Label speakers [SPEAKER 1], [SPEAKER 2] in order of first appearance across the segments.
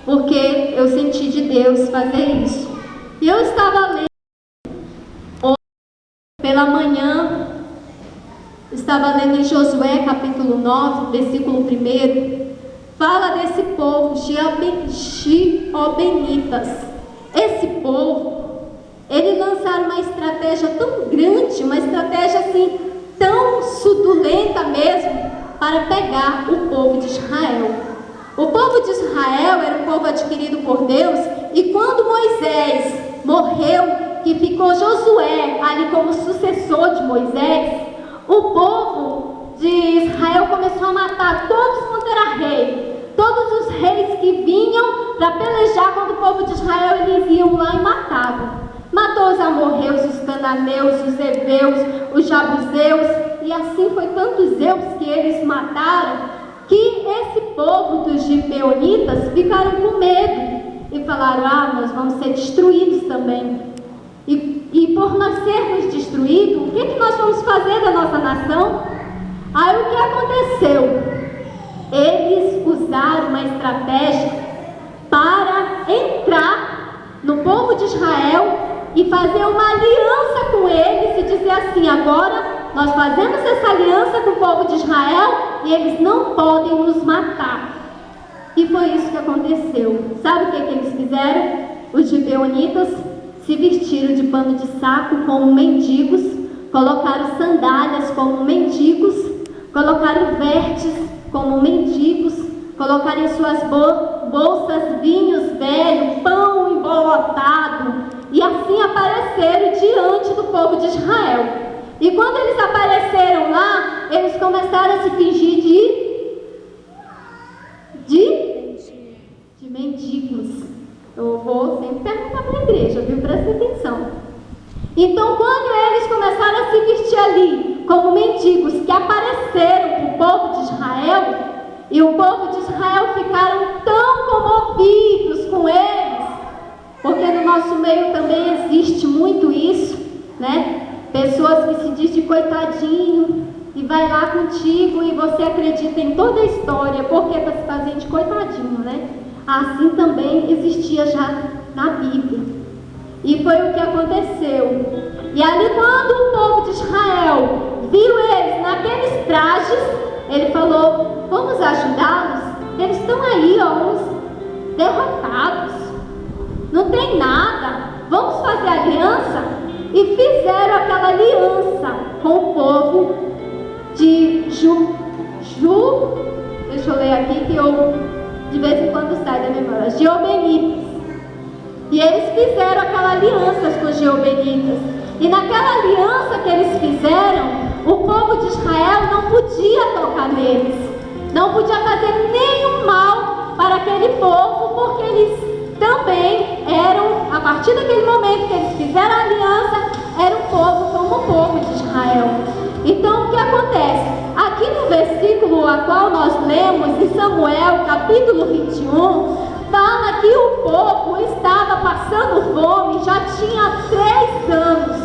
[SPEAKER 1] porque eu senti de Deus fazer isso. E eu estava lendo pela manhã, estava lendo em Josué capítulo 9, versículo 1, fala desse povo, gibeonitas. Esse povo, eles lançaram uma estratégia tão grande, uma estratégia assim, tão sudulenta mesmo, para pegar o povo de Israel. O povo de Israel era um povo adquirido por Deus, e quando Moisés morreu, que ficou Josué ali como sucessor de Moisés, o povo de Israel começou a matar todos quanto era rei. Todos os reis que vinham para pelejar contra o povo de Israel, eles iam lá e matavam. Matou os amorreus, os cananeus, os heveus, os jabuseus, e assim foi tantos zeus que eles mataram, que esse povo dos gibeonitas ficaram com medo e falaram: nós vamos ser destruídos também. E por nós sermos destruídos, o que nós vamos fazer da nossa nação? Aí o que aconteceu? Eles usaram uma estratégia para entrar no povo de Israel e fazer uma aliança com eles e dizer assim: agora nós fazemos essa aliança com o povo de Israel e eles não podem nos matar. E foi isso que aconteceu. Sabe o que eles fizeram? Os gibeonitas se vestiram de pano de saco como mendigos, colocaram sandálias como mendigos, colocaram vertes como mendigos, colocaram em suas bolsas vinhos velhos, pão embolotado, e assim apareceram diante do povo de Israel. E quando eles apareceram lá, eles começaram a se fingir de mendigos. Eu vou sempre perguntar para a igreja, viu? Presta atenção. Então, quando eles começaram a se vestir ali como mendigos que apareceram para o povo de Israel, e o povo de Israel ficaram tão comovidos com eles, porque no nosso meio também existe muito isso, né? Pessoas que se diz de coitadinho e vai lá contigo e você acredita em toda a história, porque para se fazer de coitadinho, né? Assim também existia já na Bíblia. E foi o que aconteceu. E ali, quando o povo de Israel viu eles naqueles trajes, ele falou: vamos ajudá-los? Eles estão aí, uns derrotados, não tem nada, vamos fazer aliança? E fizeram aquela aliança com o povo de deixa eu ler aqui que eu de vez em quando sai da memória, gibeonitas. E eles fizeram aquela aliança com os gibeonitas. E naquela aliança que eles fizeram, o povo de Israel não podia tocar neles, não podia fazer nenhum mal para aquele povo, porque eles também eram, a partir daquele momento que eles fizeram a aliança, era um povo como o povo de Israel. Então o que acontece? Aqui no versículo a qual nós lemos, em Samuel, capítulo 21, fala que o povo estava passando fome, já tinha 3 anos.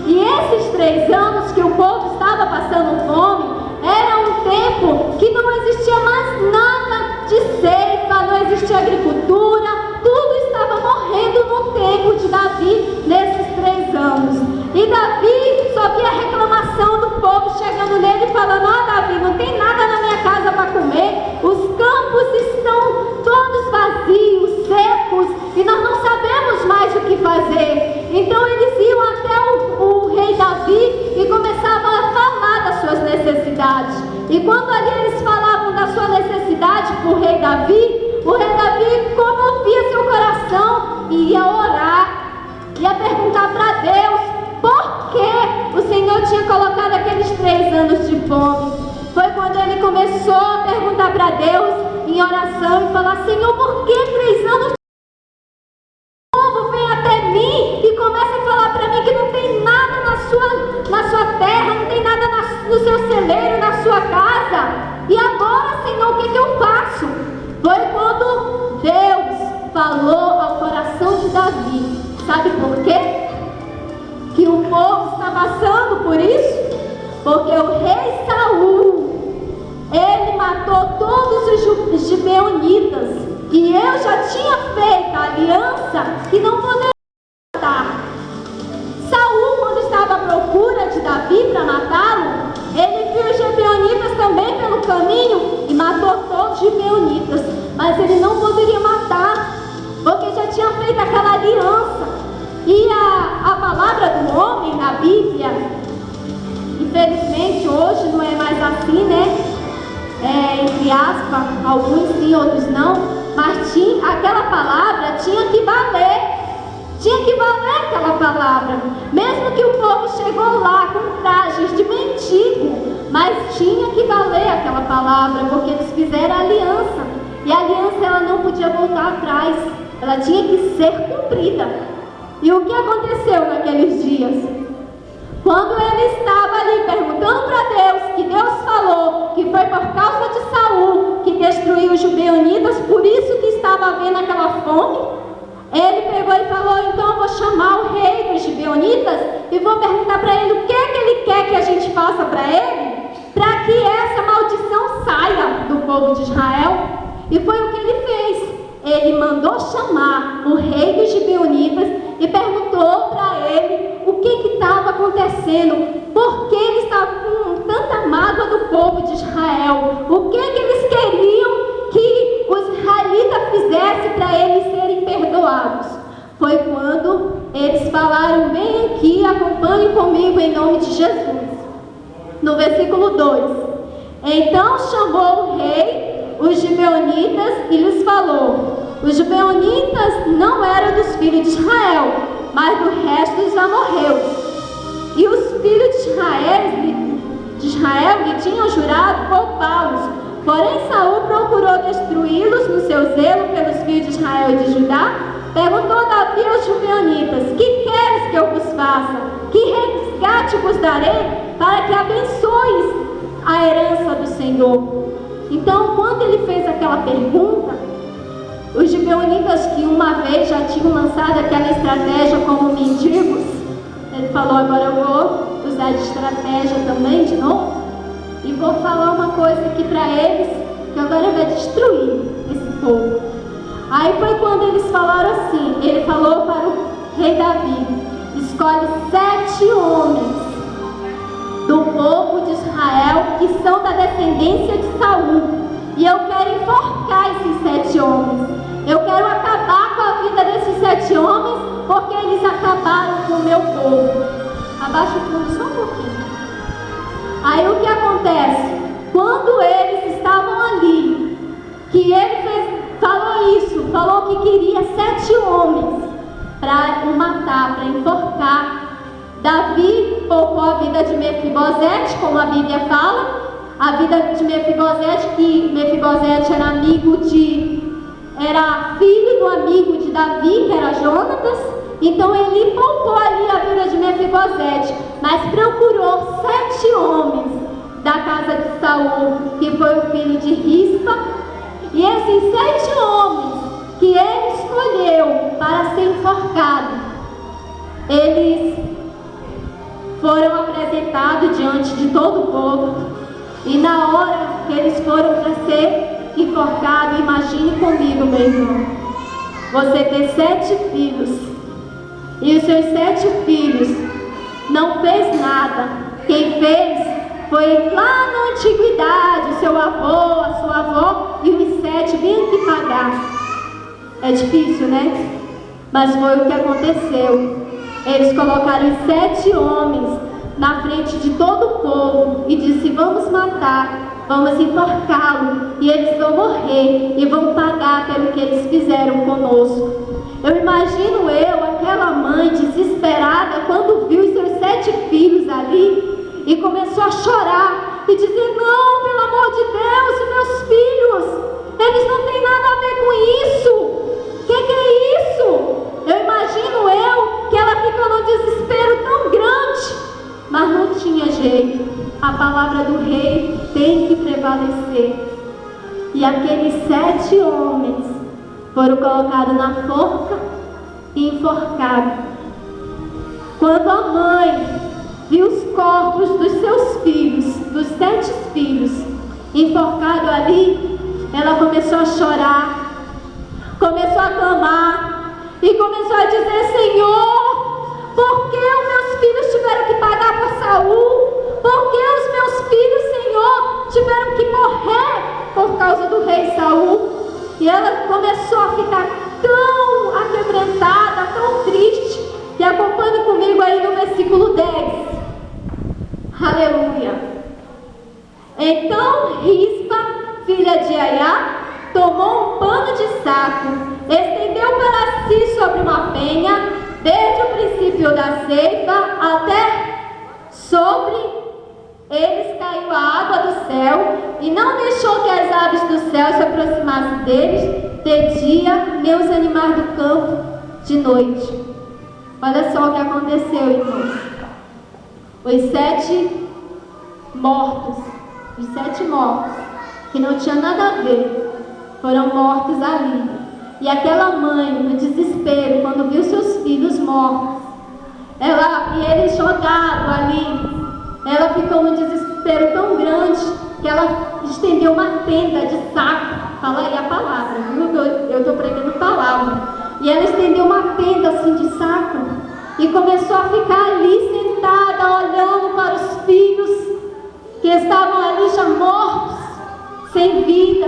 [SPEAKER 1] E esses 3 anos que o povo estava passando fome, era um tempo que não existia mais nada de ceifa, não existia agricultura, tudo estava morrendo no tempo de Davi, nesses 3 anos. E Davi só via reclamação do povo chegando nele e falando: Davi, não tem nada na minha casa para comer, os campos estão todos vazios, secos, e nós não sabemos mais o que fazer. Então eles iam até o rei Davi e começavam a falar das suas necessidades. E quando ali eles falavam da sua necessidade para o rei Davi comovia seu coração e ia orar, ia perguntar para Deus por que o Senhor tinha colocado aqueles 3 anos de fome. Foi quando ele começou a perguntar para Deus em oração e falar: Senhor, por que 3 anos? O povo vem até mim e começa a falar para mim que não tem nada na sua terra, não tem nada no seu celeiro, na sua casa. E agora, Senhor, o que eu faço? Foi quando Deus falou ao coração de Davi. Sabe por quê? Que o povo está passando por isso? Porque o rei Saul, ele matou todos os gibeonitas, e eu já tinha que não poderia matar. Saul, quando estava à procura de Davi para matá-lo, ele viu os gibeonitas também pelo caminho e matou todos os gibeonitas. Mas ele não poderia matar, porque já tinha feito aquela aliança. E a palavra do homem na Bíblia, infelizmente hoje não é mais assim, né? Entre aspas, alguns sim, outros não. Mas aquela palavra tinha que valer. Tinha que valer aquela palavra. Mesmo que o povo chegou lá com trajes de mendigo, mas tinha que valer aquela palavra, porque eles fizeram aliança. E a aliança ela não podia voltar atrás. Ela tinha que ser cumprida. E o que aconteceu naqueles dias? Quando ele estava ali perguntando para Deus, que Deus falou que foi por causa de Saul que destruiu os gibeonitas, por isso que estava havendo aquela fome, ele pegou e falou: então eu vou chamar o rei dos gibeonitas e vou perguntar para ele o que é que ele quer que a gente faça para ele, para que essa maldição saia do povo de Israel. E foi o que ele fez. Ele mandou chamar o rei dos gibeonitas e perguntou para ele o que estava acontecendo, por que ele estava com tanta mágoa do povo de Israel, o que eles queriam que os israelitas fizessem para eles serem perdoados. Foi quando eles falaram: vem aqui, acompanhe comigo em nome de Jesus. No versículo 2: então chamou o rei os gibeonitas e lhes falou. Os gibeonitas não eram dos filhos de Israel, mas do resto dos amorreus. E os filhos de Israel lhe tinham jurado poupá-los. Porém Saul procurou destruí-los no seu zelo pelos filhos de Israel e de Judá. Perguntou Davi aos gibeonitas: que queres que eu vos faça? Que resgate vos darei para que abençoes a herança do Senhor? Então, quando ele fez aquela pergunta, os gibeonitas, que uma vez já tinham lançado aquela estratégia como mendigos, ele falou: agora eu vou usar de estratégia também de novo e vou falar uma coisa aqui para eles, que agora vai destruir esse povo. Aí foi quando eles falaram assim, ele falou para o rei Davi: escolhe 7 homens do povo de Israel que são da descendência de Saul, e eu quero enforcar esses 7 homens. Eu quero acabar com a vida desses 7 homens, porque eles acabaram com o meu povo. Abaixa o fundo só um pouquinho. Aí o que acontece? Quando eles estavam ali, que ele falou que queria 7 homens para o matar, para enforcar. Davi poupou a vida de Mefibosete, como a Bíblia fala. A vida de Mefibosete, que Mefibosete era filho do amigo de Davi, que era Jonatas. Então ele poupou ali a vida de Mefibosete, mas procurou 7 homens da casa de Saul, que foi o filho de Rispa. E esses 7 homens que ele escolheu para ser enforcado, eles foram apresentados diante de todo o povo. E na hora que eles foram para ser enforcados, imagine comigo, meu irmão, você ter 7 filhos e os seus 7 filhos não fez nada. Quem fez foi lá na antiguidade, o seu avô, a sua avó, e os 7 vinham aqui pagar. É difícil, né? Mas foi o que aconteceu. Eles colocaram os 7 homens na frente de todo o povo e disse: vamos matar, vamos enforcá-lo, e eles vão morrer e vão pagar pelo que eles fizeram conosco. Eu imagino aquela mãe desesperada, quando viu os seus 7 filhos ali, e começou a chorar e dizer: não, pelo amor de Deus, meus filhos, eles não têm nada a ver com isso. Que é isso? Eu imagino que ela ficou num desespero tão grande, mas não tinha jeito. A palavra do rei tem que prevalecer. E aqueles 7 homens foram colocados na forca e enforcados. Quando a mãe viu os corpos dos seus filhos, dos 7 filhos, enforcados ali, ela começou a chorar, começou a clamar, e e começou a dizer: Senhor, por que os meus filhos tiveram que pagar por Saul? Por que os meus filhos, Senhor, tiveram que morrer por causa do rei Saul? E ela começou a ficar tão aquebrantada, tão triste, que acompanhe comigo aí no versículo 10. Aleluia. Então Rispa, filha de Aiá, tomou um pano de saco, estendeu para si sobre uma penha, desde o princípio da ceifa até sobre eles caiu a água do céu, e não deixou que as aves do céu se aproximassem deles de dia, nem os animais do campo de noite. Olha só o que aconteceu, irmãos. Os 7 mortos, que não tinham nada a ver, foram mortos ali. E aquela mãe, no desespero, quando viu seus filhos mortos, e eles jogados ali, ela ficou num desespero tão grande que ela estendeu uma tenda de saco. Fala aí a palavra, viu? Eu estou pregando palavra. E ela estendeu uma tenda assim de saco e começou a ficar ali sentada, olhando para os filhos que estavam ali já mortos, sem vida.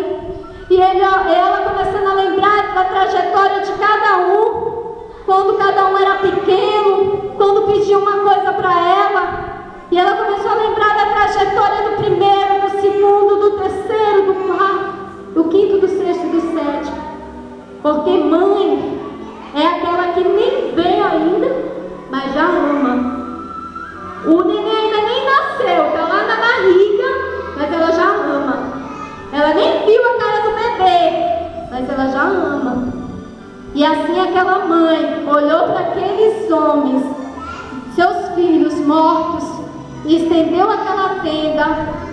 [SPEAKER 1] E ela começando a lembrar da trajetória de cada um, quando cada um era pequeno, quando pediam uma coisa para ela. E ela começou a lembrar da trajetória do primeiro, do segundo, do terceiro, do quarto, do quinto, do sexto e do sétimo. Porque mãe é aquela que nem vê ainda, mas já ama. O neném ainda nem nasceu, está lá na barriga, mas ela já ama. Ela nem viu a cara do bebê, mas ela já ama. E assim aquela mãe olhou para aqueles homens, seus filhos mortos, e estendeu aquela tenda,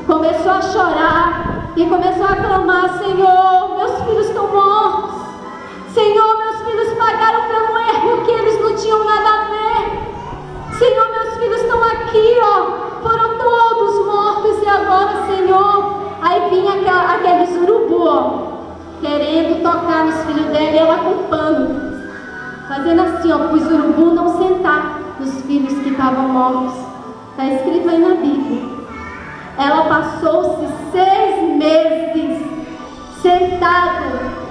[SPEAKER 1] começou a chorar e começou a clamar: Senhor, meus filhos estão mortos. Senhor, meus filhos pagaram pelo erro que eles não tinham nada a ver. Senhor, meus filhos estão aqui, ó, foram todos mortos e agora, Senhor. Aí vinha aqueles urubu, ó, querendo tocar nos filhos dela, e ela com pano, fazendo assim, ó, para os urubu não sentar nos filhos que estavam mortos. Está escrito aí na Bíblia. Ela passou-se 6 meses sentada.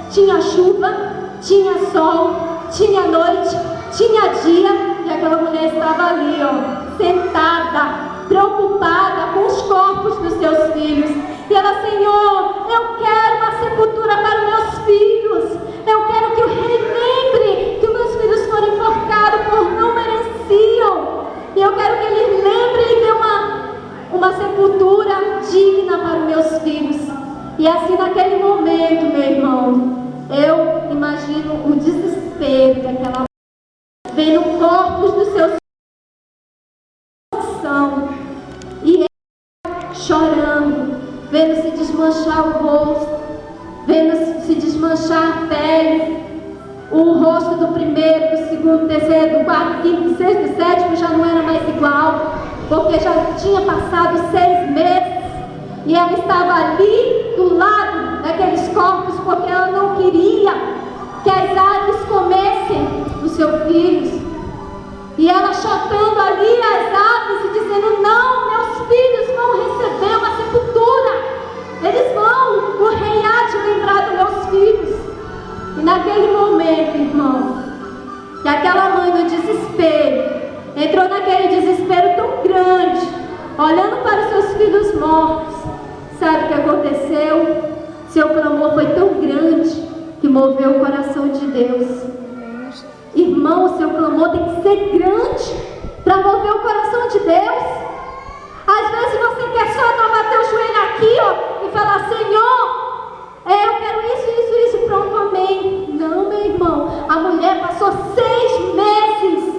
[SPEAKER 1] Tinha chuva, tinha sol, tinha noite, tinha dia, e aquela mulher estava ali, ó, sentada, preocupada com os corpos dos seus filhos. E ela: Senhor, eu quero uma sepultura para os meus filhos. Eu quero que o rei lembre que os meus filhos foram enforcados por não mereciam. E eu quero que ele lembre e dê uma sepultura digna para os meus filhos. E assim, naquele momento, meu irmão, eu imagino o desespero daquela mãe, vendo corpos dos seus filhos e ela chorando, vendo se desmanchar o rosto, vendo se desmanchar a pele. O rosto do primeiro, do segundo, do terceiro, do quarto, quinto, do sexto, do sétimo já não era mais igual, porque já tinha passado 6 meses. E ela estava ali do lado daqueles corpos, porque ela não queria que as aves comessem os seus filhos. E ela chotando ali as aves e dizendo: não, meus filhos vão receber uma sepultura. Eles vão, o rei há de lembrar dos meus filhos. E naquele momento, irmão, que aquela mãe no desespero, entrou naquele desespero tão grande, olhando para os seus filhos mortos, sabe o que aconteceu? Seu clamor foi tão grande que moveu o coração de Deus. Irmão, o seu clamor tem que ser grande para mover o coração de Deus. Às vezes você quer só bater o joelho aqui, ó, e falar: Senhor, eu quero isso, pronto, amém. Não, meu irmão, a mulher passou 6 meses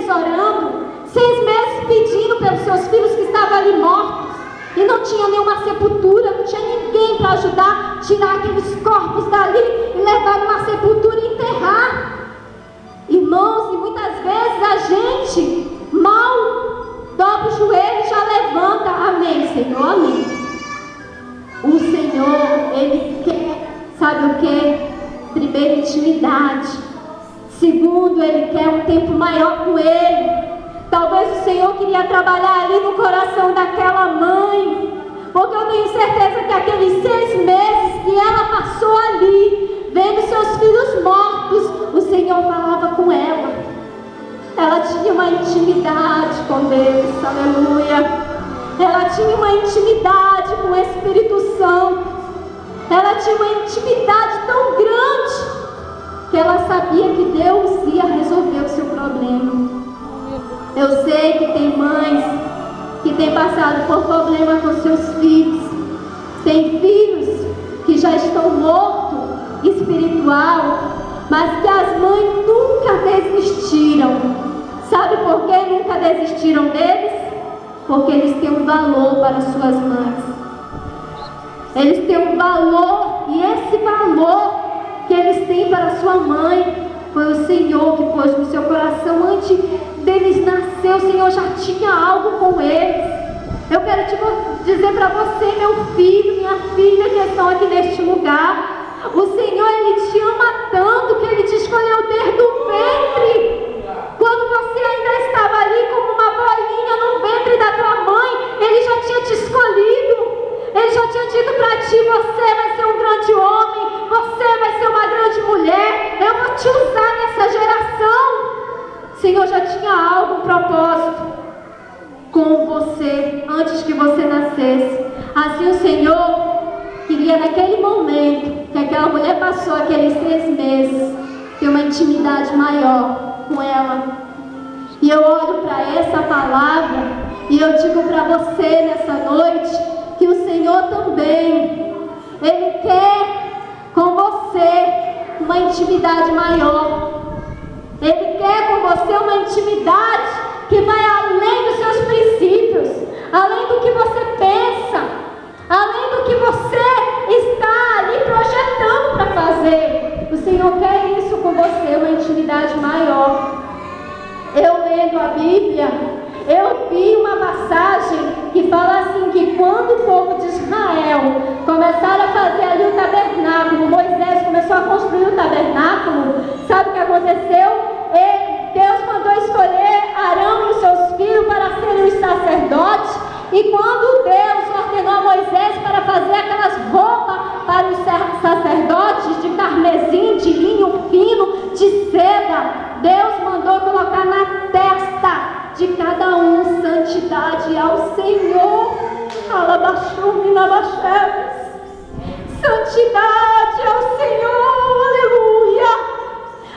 [SPEAKER 1] orando, 6 meses pedindo pelos seus filhos que estavam ali mortos, e não tinha nenhuma sepultura, não tinha ninguém para ajudar a tirar aqueles corpos dali e levar numa sepultura e enterrar. Irmãos, e muitas vezes a gente mal dobra o joelho e já levanta: amém, Senhor, amém. O Senhor, Ele quer, sabe o que? primeiro, intimidade. Segundo, Ele quer um tempo maior com Ele. Talvez o Senhor queria trabalhar ali no coração daquela mãe, porque eu tenho certeza que aqueles 6 meses que ela passou ali, vendo seus filhos mortos, o Senhor falava com ela. Ela tinha uma intimidade com Deus, aleluia. Ela tinha uma intimidade com o Espírito Santo. Ela tinha uma intimidade tão grande que ela sabia que Deus ia resolver o seu problema. Eu sei que tem mães que têm passado por problema com seus filhos. Tem filhos que já estão mortos espiritual, mas que as mães nunca desistiram. Sabe por que nunca desistiram deles? Porque eles têm um valor para suas mães. Eles têm um valor, e esse valor que eles têm para sua mãe foi o Senhor que pôs no seu coração. Antes deles nascer, o Senhor já tinha algo com eles. Eu quero dizer para você, meu filho, minha filha, que estão aqui neste lugar, o Senhor, Ele te ama tanto que Ele te escolheu desde o ventre. Quando você ainda estava ali como uma bolinha no ventre da tua mãe, Ele já tinha te escolhido. Ele já tinha dito para ti: você vai ser um grande homem, você vai ser uma grande mulher, eu vou te usar nessa geração. O Senhor já tinha algo, um propósito com você, antes que você nascesse. Assim o Senhor queria, naquele momento que aquela mulher passou aqueles 6 meses, ter uma intimidade maior com ela. E eu olho para essa palavra e eu digo para você nessa noite que o Senhor também, Ele quer com você uma intimidade maior. Ele quer com você uma intimidade que vai além dos seus princípios, além do que você pensa, além do que você está ali projetando para fazer. O Senhor quer isso com você, uma intimidade maior. Eu lendo a Bíblia, eu vi uma passagem que fala assim, que quando o povo de Israel começaram a fazer ali o tabernáculo, Moisés começou a construir o tabernáculo, sabe o que aconteceu? Deus mandou escolher Arão e os seus filhos para serem os sacerdotes. E quando Deus ordenou a Moisés para fazer aquelas roupas para os sacerdotes de carmesim, de linho fino, de seda, Deus mandou colocar na testa de cada um santidade ao Senhor. Santidade ao Senhor, aleluia.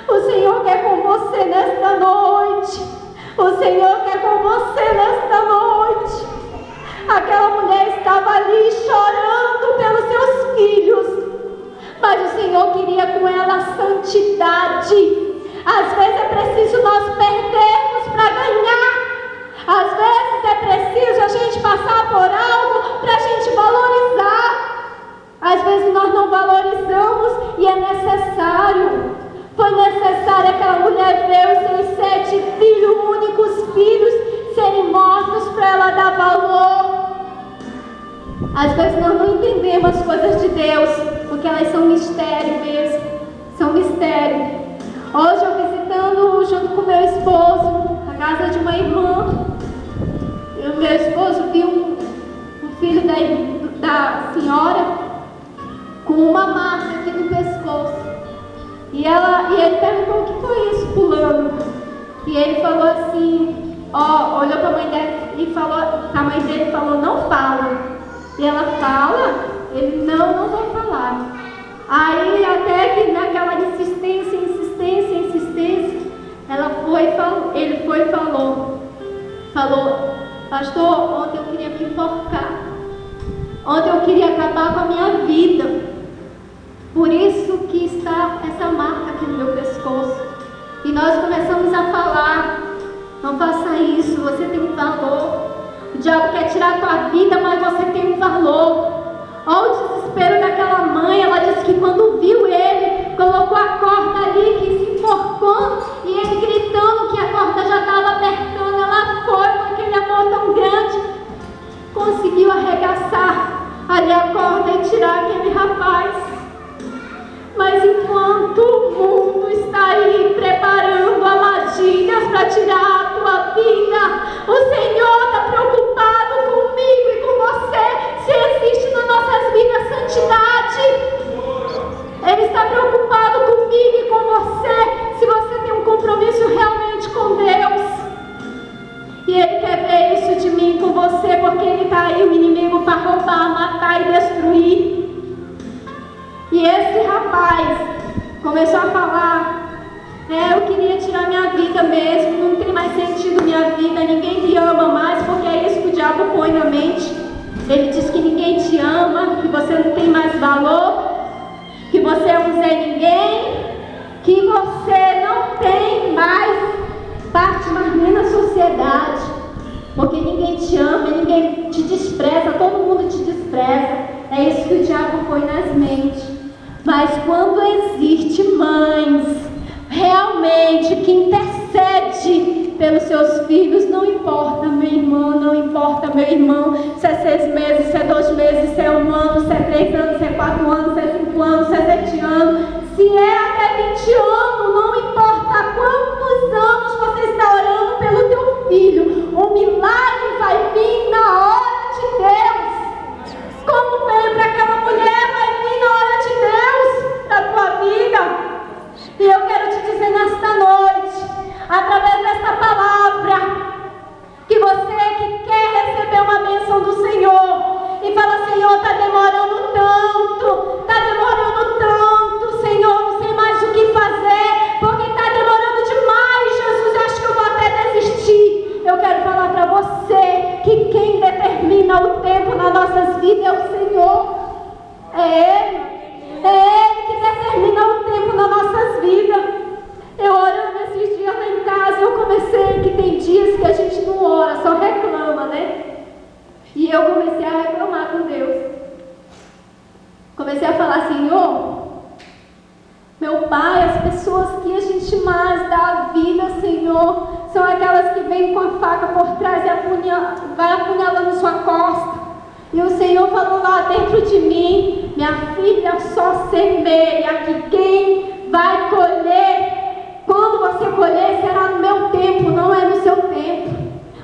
[SPEAKER 1] O Senhor quer com você nesta noite. O Senhor quer com você nesta noite. Aquela mulher estava ali chorando pelos seus filhos, mas o Senhor queria com ela a santidade. Às vezes é preciso nós perdermos para ganhar. Às vezes é preciso a gente passar por algo para a gente valorizar. Às vezes nós não valorizamos e é necessário. Foi necessário aquela mulher ver os seus 7 filhos, únicos filhos, serem mortos para ela dar valor. Às vezes nós não entendemos as coisas de Deus, porque elas são mistério mesmo. São mistério. Hoje eu visitando junto com meu esposo a casa de uma irmã. E o meu esposo viu um filho da senhora com uma marca aqui no pescoço. E ele perguntou: o que foi isso, fulano? E ele falou assim, olhou para a mãe dele e falou, a mãe dele falou: não fala. E ela fala, ele não vou falar. Aí até que naquela insistência, ele foi e falou: pastor, ontem eu queria me enforcar. Ontem eu queria acabar com a minha vida. Por isso que está essa marca aqui no meu pescoço. E nós começamos a falar: não faça isso, você tem um valor. O diabo quer tirar a tua vida, mas você tem um valor. Olha o desespero daquela mãe. Ela disse que quando viu ele, colocou a corda ali, que se enforcando, e ele gritando que a corda já estava apertando. Ela foi com aquele amor tão grande, conseguiu arregaçar ali a corda e tirar aquele rapaz. Mas enquanto enquanto o mundo está aí preparando armadilhas para tirar a tua vida, o Senhor está preocupado comigo e com você, se existe nas nossas vidas santidade. Ele está preocupado comigo e com você, se você tem um compromisso realmente com Deus. E Ele quer ver isso de mim com você, porque Ele está aí, o inimigo, para roubar, matar e destruir. E esse rapaz começou a falar: eu queria tirar minha vida mesmo, não tem mais sentido minha vida, ninguém me ama mais, porque é isso que o diabo põe na mente. Ele diz que ninguém te ama, que você não tem mais valor, que você é um Zé Ninguém, que você não tem mais parte mais na sociedade, porque ninguém te ama, ninguém te despreza, todo mundo te despreza. É isso que o diabo põe nas mentes. Mas quando existe mães realmente que intercede pelos seus filhos, não importa meu irmão, não importa meu irmão, se é 6 meses, se é 2 meses, se é 1 ano, se é 3 anos, se é 4 anos, se é 5 anos, se é 7 anos, se é até 20 anos, não importa há quantos anos você está orando pelo teu filho, o milagre vai vir na hora de Deus. Como veio para aquela mulher, vai vir na hora de Deus para a tua vida. E eu quero te dizer nesta noite, através desta palavra, que você que quer receber uma bênção do Senhor e fala: Senhor, está demorando tanto, Senhor, não sei mais o que fazer, porque está demorando demais, Jesus, acho que eu vou até desistir. Eu quero falar para você que quem determina o tempo nas nossas vidas é o Senhor. É Ele que determina o tempo nas nossas vidas. Eu orando esses dias lá em casa, eu comecei, que tem dias que a gente não ora, só reclama, né? E eu comecei a reclamar com Deus. Comecei a falar: Senhor, meu Pai, as pessoas que a gente mais dá a vida, Senhor, são aquelas que vêm com a faca por trás e vai apunhalando sua costa. E o Senhor falou lá dentro de mim: minha filha, só semeia, que quem vai colher, quando você colher, será no meu tempo, não é no seu tempo.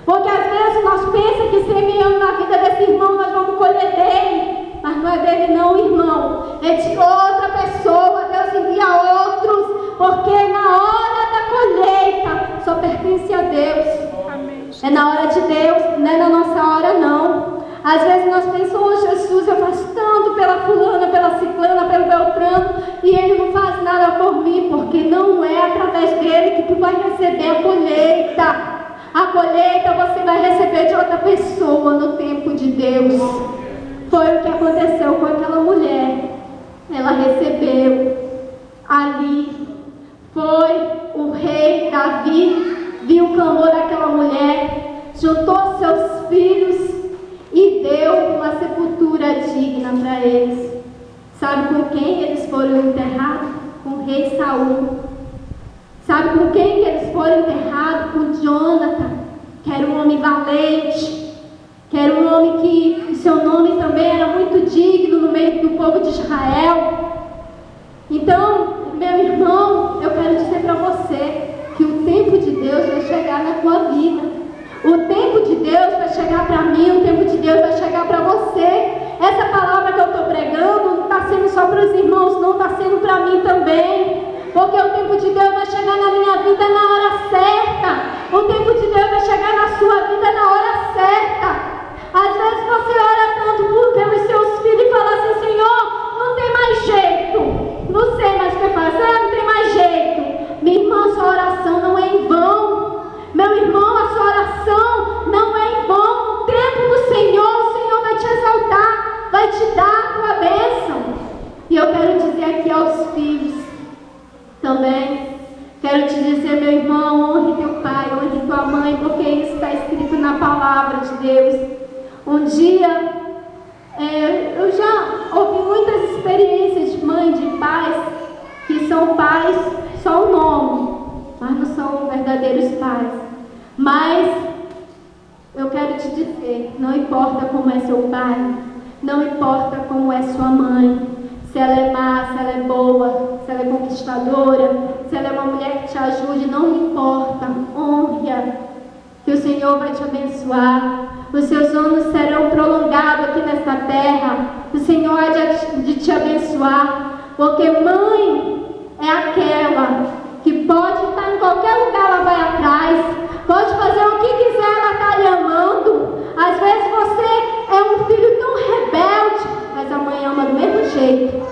[SPEAKER 1] Porque às vezes nós pensamos que semeando na vida desse irmão nós vamos colher dele, mas não é dele não, irmão, é de outra pessoa. Deus envia outros, porque na hora da colheita só pertence a Deus. Amém. É na hora de Deus, não é na nossa hora não. Às vezes nós pensamos: Jesus, eu faço tanto pela fulana, pela ciclana, pelo Beltrano, e ele não faz nada por mim, porque não é através dele que tu vai receber a colheita. A colheita você vai receber de outra pessoa no tempo de Deus. Foi o que aconteceu com aquela mulher. Ela recebeu ali. Foi o rei Davi, viu o clamor daquela mulher, juntou seus filhos e deu uma sepultura digna para eles. Sabe com quem eles foram enterrados? Com o rei Saul. Sabe com quem que eles foram enterrados? Com Jonathan, que era um homem valente, que era um homem que o seu nome também era muito digno no meio do povo de Israel. Então, meu irmão, eu quero dizer para você que o tempo de Deus vai chegar na tua vida. O tempo de Deus vai chegar para mim, o tempo de Deus vai chegar para você. Essa palavra que eu estou pregando não está sendo só para os irmãos, não, está sendo para mim também. Porque o tempo de Deus vai chegar na minha vida na hora certa. O tempo de Deus vai chegar na sua vida na hora certa. Às vezes você ora tanto pelos seus filhos e fala assim: Senhor, não tem mais jeito, não sei mais o que fazer, não tem mais jeito. Minha irmã, sua oração não é em vão. Meu irmão, a sua oração não é em vão. No tempo do Senhor, o Senhor vai te exaltar, vai te dar a tua bênção. E eu quero dizer aqui aos filhos também, quero te dizer, meu irmão, honre teu pai, honre tua mãe, porque isso está escrito na palavra de Deus. Um dia, eu já ouvi muitas experiências de mãe, de pais, que são pais só o nome, mas não são verdadeiros pais. Mas eu quero te dizer, não importa como é seu pai, não importa como é sua mãe, Se ela é má, se ela é boa, se ela é conquistadora, se ela é uma mulher que te ajude, não me importa. Honre-a, que o Senhor vai te abençoar. Os seus anos serão prolongados aqui nesta terra. O Senhor há de te abençoar. Porque mãe é aquela que pode estar em qualquer lugar, ela vai atrás. Pode fazer o que quiser, ela está lhe amando. Às vezes você é um filho tão rebelde, mas a mãe ama do mesmo jeito.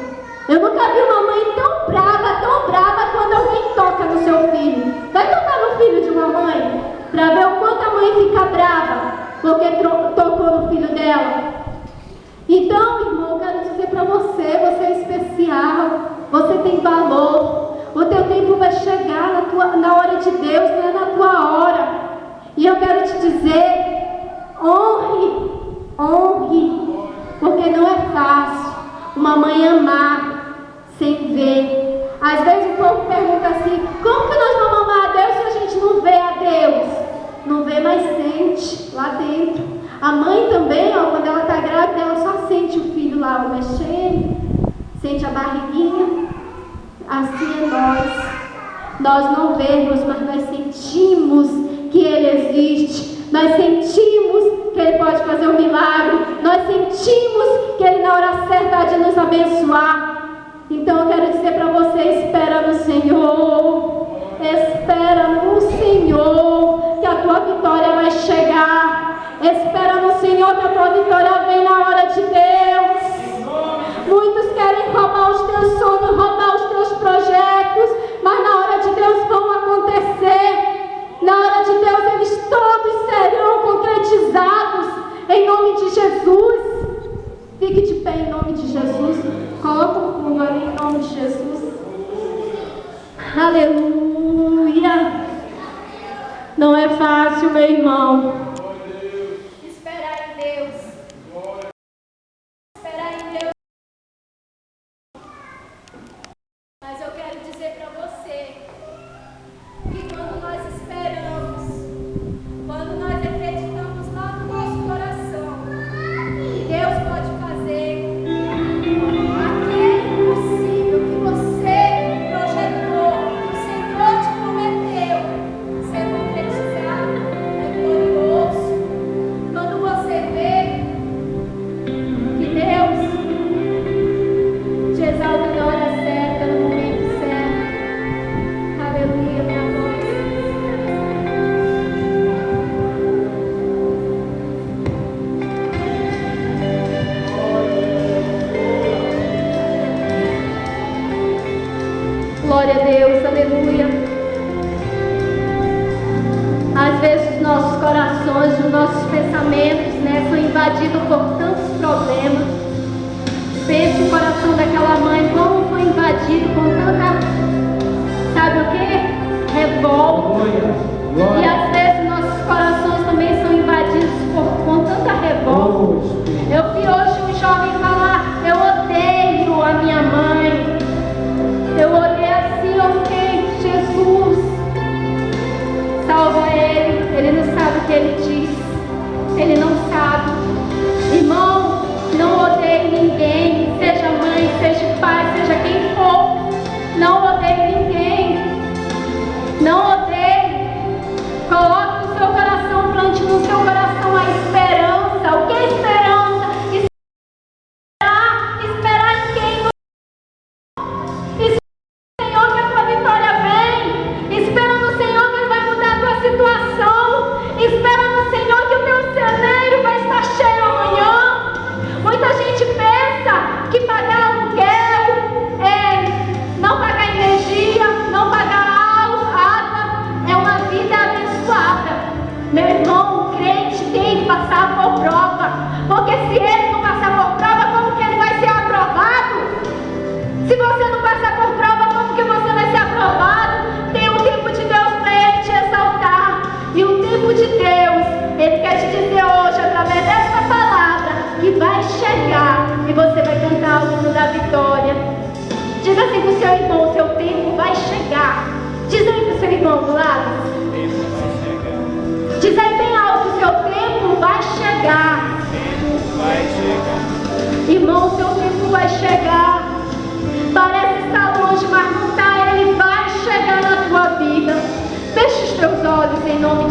[SPEAKER 1] Eu nunca vi uma mãe tão brava quando alguém toca no seu filho. Vai tocar no filho de uma mãe, para ver o quanto a mãe fica brava porque tocou no filho dela. Então, irmão, eu quero dizer para você, você é especial, você tem valor. O teu tempo vai chegar na hora de Deus, não é na tua hora. E eu quero te dizer, honre, porque não é fácil uma mãe amar sem ver. Às vezes o povo pergunta assim, como que nós vamos amar a Deus se a gente não vê a Deus? Não vê, mas sente lá dentro. A mãe também, ó, quando ela está grávida, ela só sente o filho lá mexendo, sente a barriguinha. Assim é nós. Nós não vemos, mas nós sentimos que Ele existe. Nós sentimos que Ele pode fazer um milagre. Nós sentimos que Ele na hora certa há de nos abençoar. Então eu quero dizer para você, espera no Senhor. Espera no Senhor, que a tua vitória vai chegar. Espera no Senhor, que a tua vitória vem na hora de Deus. Muitos querem roubar os teus sonhos, roubar os teus projetos, mas na hora de Deus vão acontecer. Na hora de Deus eles todos serão concretizados em nome de Jesus. Fique de pé em nome de Jesus. Coloca o fundo ali em nome de Jesus. Aleluia. Não é fácil, meu irmão. Esperar em Deus. Esperar em Deus. Mas eu quero dizer para você que quando nós esperamos, quando nós acreditamos lá no nosso coração, Deus pode fazer aquele impossível que você projetou, que o Senhor te prometeu ser concretizado. É glorioso quando você vê que Deus te exalta na hora certa, no momento certo. Aleluia, minha voz. Glória a Deus, aleluia. Às vezes os nossos corações, os nossos pensamentos, são invadidos por tantos problemas. Pense o coração daquela mãe, como foi invadido com tanta, sabe o que? Revolta. E às vezes nossos corações também são invadidos com tanta revolta. Eu vi hoje um jovem falar, eu odeio a minha mãe. Eu olhei assim, eu fiquei, Jesus, salva ele não sabe o que ele diz, ele não sabe. Irmão, não odeie ninguém, seja mãe, seja pai, seja quem for,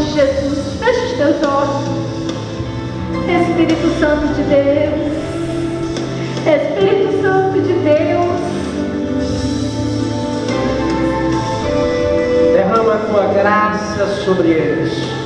[SPEAKER 1] de Jesus. Feche os teus olhos. Espírito Santo de Deus, Espírito Santo de Deus,
[SPEAKER 2] derrama a tua graça sobre eles.